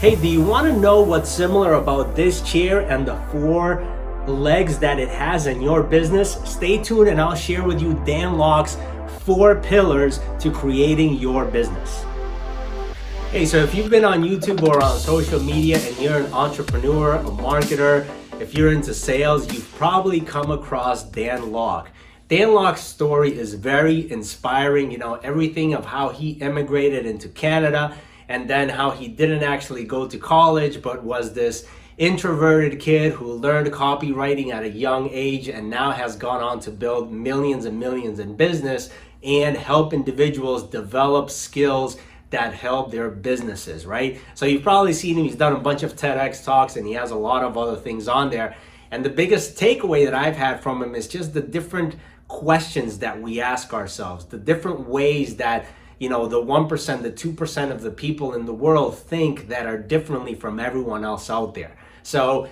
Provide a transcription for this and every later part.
Hey, do you want to know what's similar about this chair and the four legs that it has in your business? Stay tuned and I'll share with you Dan Lok's 4 pillars to creating your business. Hey, so if you've been on YouTube or on social media and you're an entrepreneur, a marketer, if you're into sales, you've probably come across Dan Lok. Dan Lok's story is very inspiring, everything of how he immigrated into Canada and then how he didn't actually go to college but was this introverted kid who learned copywriting at a young age and now has gone on to build millions and millions in business and help individuals develop skills that help their businesses, right? So you've probably seen him, he's done a bunch of TEDx talks and he has a lot of other things on there. And the biggest takeaway that I've had from him is just the different questions that we ask ourselves, the different ways that the 1%, the 2% of the people in the world think that are differently from everyone else out there. So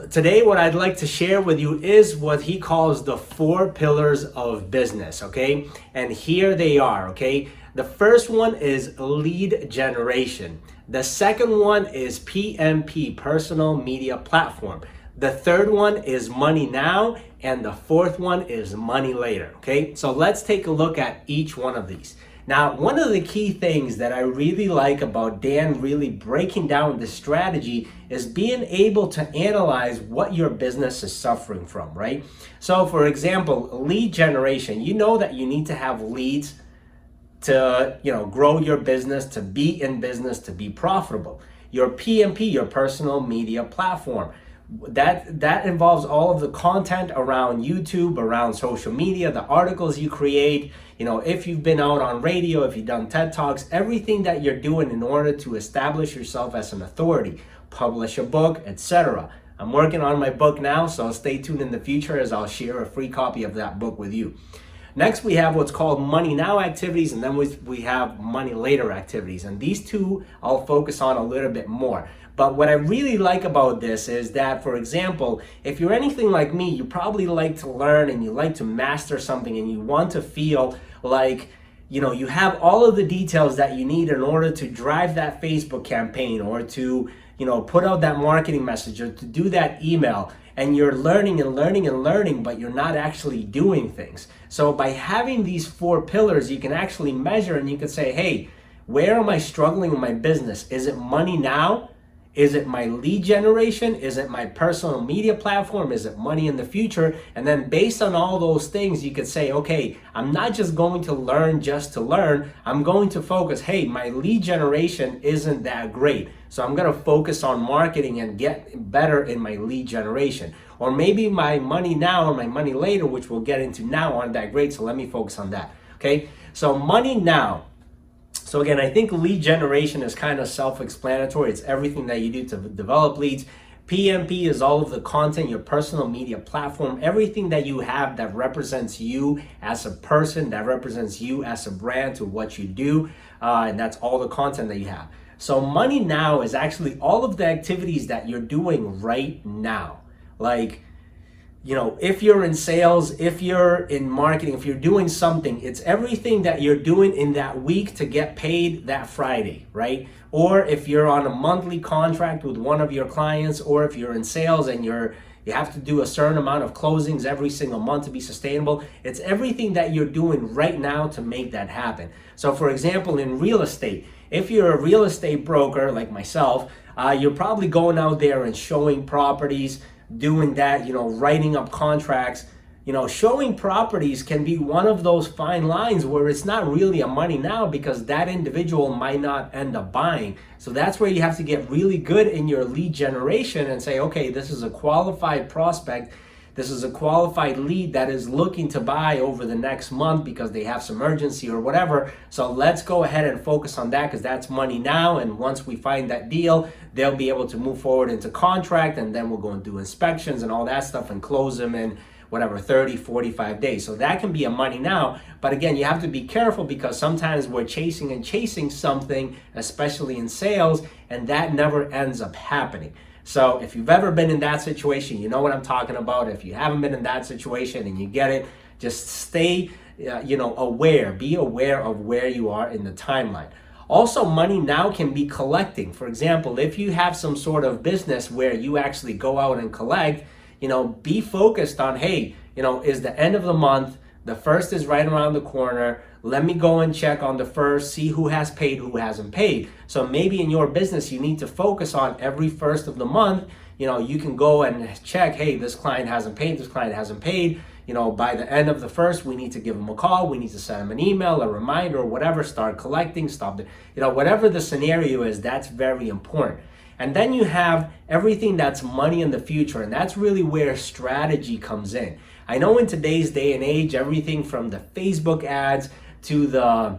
today what I'd like to share with you is what he calls the 4 pillars of business, okay? And here they are, okay? The first one is lead generation. The second one is PMP, personal media platform. The third one is money now, and the fourth one is money later, okay? So let's take a look at each one of these. Now, one of the key things that I really like about Dan really breaking down the strategy is being able to analyze what your business is suffering from, right? So for example, lead generation, you know that you need to have leads to grow your business, to be in business, to be profitable. Your PMP, your personal media platform, that involves all of the content around YouTube, around social media, the articles you create, if you've been out on radio, if you've done TED Talks, everything that you're doing in order to establish yourself as an authority, publish a book, etc. I'm working on my book now, so stay tuned in the future as I'll share a free copy of that book with you. Next, we have what's called money now activities, and then we have money later activities. And these two I'll focus on a little bit more. But what I really like about this is that, for example, if you're anything like me, you probably like to learn and you like to master something and you want to feel like, you have all of the details that you need in order to drive that Facebook campaign or to, put out that marketing message or to do that email. And you're learning and learning and learning, but you're not actually doing things. So by having these 4 pillars, you can actually measure and you can say, hey, where am I struggling with my business? Is it money now? Is it my lead generation? Is it my personal media platform? Is it money in the future? And then based on all those things, you could say, okay, I'm not just going to learn just to learn. I'm going to focus, hey, my lead generation isn't that great. So I'm going to focus on marketing and get better in my lead generation. Or maybe my money now or my money later, which we'll get into now, aren't that great. So let me focus on that. Okay. So money now. So again, I think lead generation is kind of self-explanatory. It's everything that you do to develop leads. PMP is all of the content, your personal media platform, everything that you have that represents you as a person, that represents you as a brand to what you do. And that's all the content that you have. So money now is actually all of the activities that you're doing right now. Like, if you're in sales, if you're in marketing, if you're doing something, it's everything that you're doing in that week to get paid that Friday, right? Or if you're on a monthly contract with one of your clients, or if you're in sales and you have to do a certain amount of closings every single month to be sustainable, it's everything that you're doing right now to make that happen. So for example, in real estate, if you're a real estate broker like myself, you're probably going out there and showing properties, doing that, writing up contracts. Showing properties can be one of those fine lines where it's not really a money now because that individual might not end up buying. So that's where you have to get really good in your lead generation and say, okay, this is a qualified prospect. This is a qualified lead that is looking to buy over the next month because they have some urgency or whatever. So let's go ahead and focus on that because that's money now. And once we find that deal, they'll be able to move forward into contract, and then we'll go and do inspections and all that stuff and close them in 30, 45 days. So that can be a money now. But again, you have to be careful because sometimes we're chasing something, especially in sales, and that never ends up happening. So if you've ever been in that situation, you know what I'm talking about. If you haven't been in that situation and you get it, just stay, aware. Be aware of where you are in the timeline. Also, money now can be collecting. For example, if you have some sort of business where you actually go out and collect, be focused on, hey, is the end of the month, the first is right around the corner. Let me go and check on the first, see who has paid, who hasn't paid. So maybe in your business, you need to focus on every first of the month. You can go and check, hey, this client hasn't paid, this client hasn't paid. By the end of the first, we need to give them a call. We need to send them an email, a reminder, or whatever, start collecting, stop it. Whatever the scenario is, that's very important. And then you have everything that's money in the future. And that's really where strategy comes in. I know in today's day and age, everything from the Facebook ads to the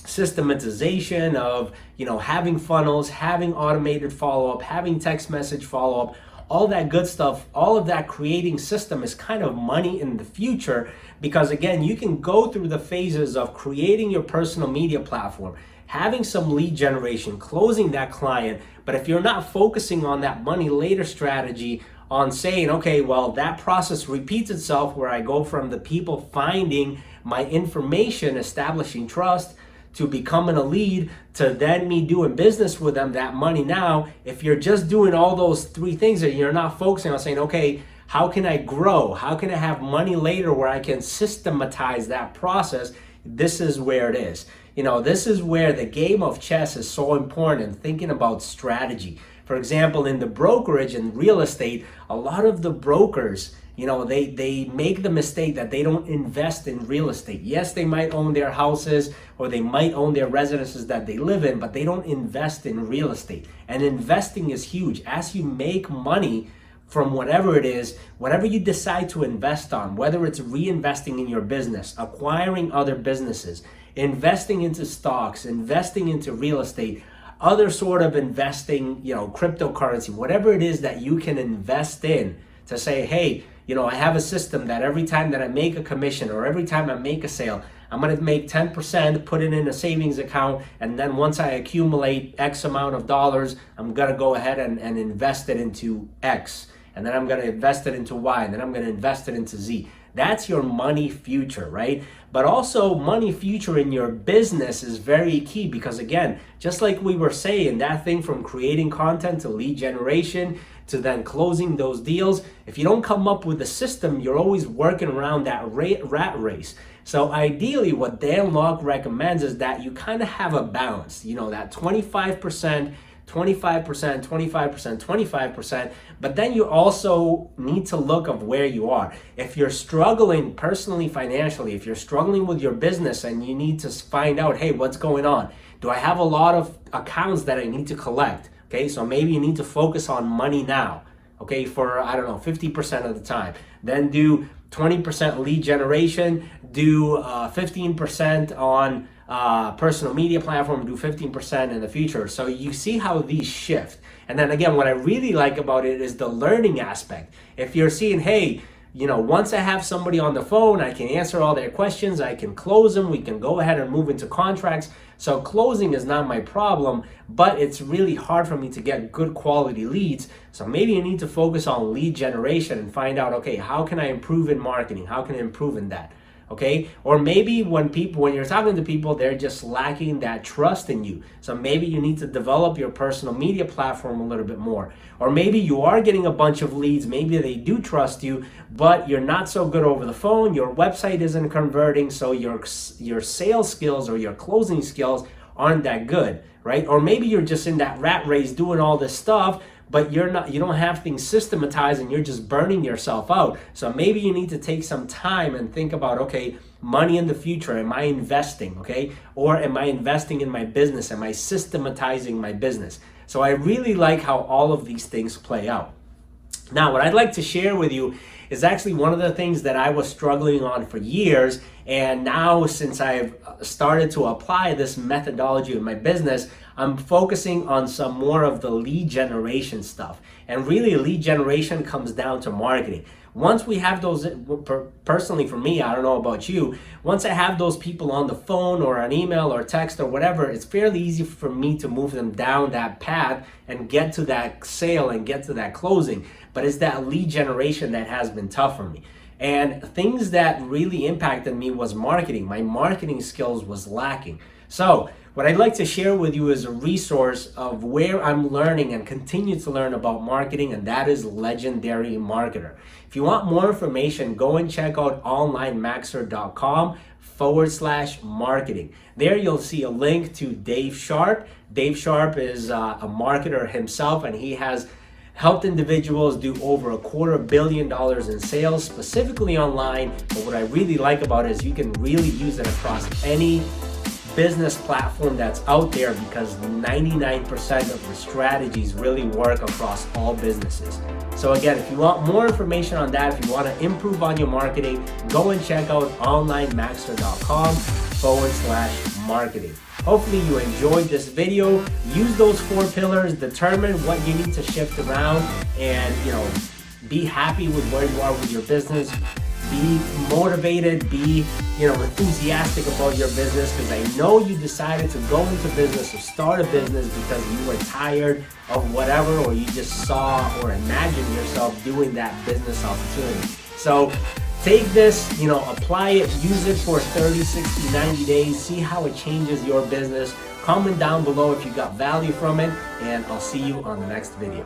systematization of, having funnels, having automated follow-up, having text message follow-up, all that good stuff, all of that creating system is kind of money in the future, because again, you can go through the phases of creating your personal media platform, having some lead generation, closing that client. But if you're not focusing on that money later strategy, on saying, okay, well, that process repeats itself where I go from the people finding my information, establishing trust, to becoming a lead, to then me doing business with them, that money now, if you're just doing all those three things and you're not focusing on saying, okay, how can I grow? How can I have money later where I can systematize that process? This is where it is. This is where the game of chess is so important, and thinking about strategy. For example, in the brokerage and real estate, a lot of the brokers, they make the mistake that they don't invest in real estate. Yes, they might own their houses or they might own their residences that they live in, but they don't invest in real estate. And investing is huge. As you make money from whatever it is, whatever you decide to invest on, whether it's reinvesting in your business, acquiring other businesses, investing into stocks, investing into real estate, other sort of investing, cryptocurrency, whatever it is that you can invest in, to say, hey, I have a system that every time that I make a commission or every time I make a sale, I'm going to make 10%, put it in a savings account, and then once I accumulate X amount of dollars, I'm going to go ahead and invest it into X, and then I'm going to invest it into Y, and then I'm going to invest it into Z. That's your money future, right? But also money future in your business is very key, because again, just like we were saying, that thing from creating content to lead generation to then closing those deals, if you don't come up with a system, you're always working around that rat race. So ideally, what Dan Lok recommends is that you kind of have a balance, that 25%, 25%, 25%, 25%, but then you also need to look of where you are. If you're struggling personally, financially, if you're struggling with your business and you need to find out, hey, what's going on? Do I have a lot of accounts that I need to collect? Okay, so maybe you need to focus on money now, okay, for, 50% of the time. Then do 20% lead generation, do 15% on personal media platform, do 15% in the future. So you see how these shift. And then again, what I really like about it is the learning aspect. If you're seeing, hey, once I have somebody on the phone, I can answer all their questions, I can close them, we can go ahead and move into contracts. So closing is not my problem, but it's really hard for me to get good quality leads. So maybe you need to focus on lead generation and find out, okay, how can I improve in marketing? How can I improve in that? Okay, or maybe when you're talking to people, they're just lacking that trust in you. So maybe you need to develop your personal media platform a little bit more. Or maybe you are getting a bunch of leads, maybe they do trust you, but you're not so good over the phone, your website isn't converting, so your sales skills or your closing skills aren't that good, right? Or maybe you're just in that rat race doing all this stuff, but you don't have things systematized and you're just burning yourself out. So maybe you need to take some time and think about, okay, money in the future, am I investing, okay? Or am I investing in my business? Am I systematizing my business? So I really like how all of these things play out. Now, what I'd like to share with you is actually one of the things that I was struggling on for years. And now, since I've started to apply this methodology in my business, I'm focusing on some more of the lead generation stuff. And really, lead generation comes down to marketing. Once we have those, personally for me, I don't know about you, once I have those people on the phone or an email or text or whatever, it's fairly easy for me to move them down that path and get to that sale and get to that closing. But it's that lead generation that has been tough for me. And things that really impacted me was marketing. My marketing skills was lacking. So What I'd like to share with you is a resource of where I'm learning and continue to learn about marketing, and that is Legendary Marketer. If you want more information, go and check out onlinemaxer.com/marketing. There you'll see a link to Dave Sharp. Dave Sharp is a marketer himself, and he has helped individuals do over $250 million in sales, specifically online. But what I really like about it is you can really use it across any business platform that's out there, because 99% of the strategies really work across all businesses. So again, if you want more information on that, if you want to improve on your marketing, go and check out onlinemaxer.com/marketing. Hopefully you enjoyed this video. Use those 4 pillars, determine what you need to shift around, and be happy with where you are with your business. Be motivated, be enthusiastic about your business, because I know you decided to go into business or start a business because you were tired of whatever, or you just saw or imagined yourself doing that business opportunity. So take this, apply it, use it for 30, 60, 90 days, see how it changes your business. Comment down below if you got value from it, and I'll see you on the next video.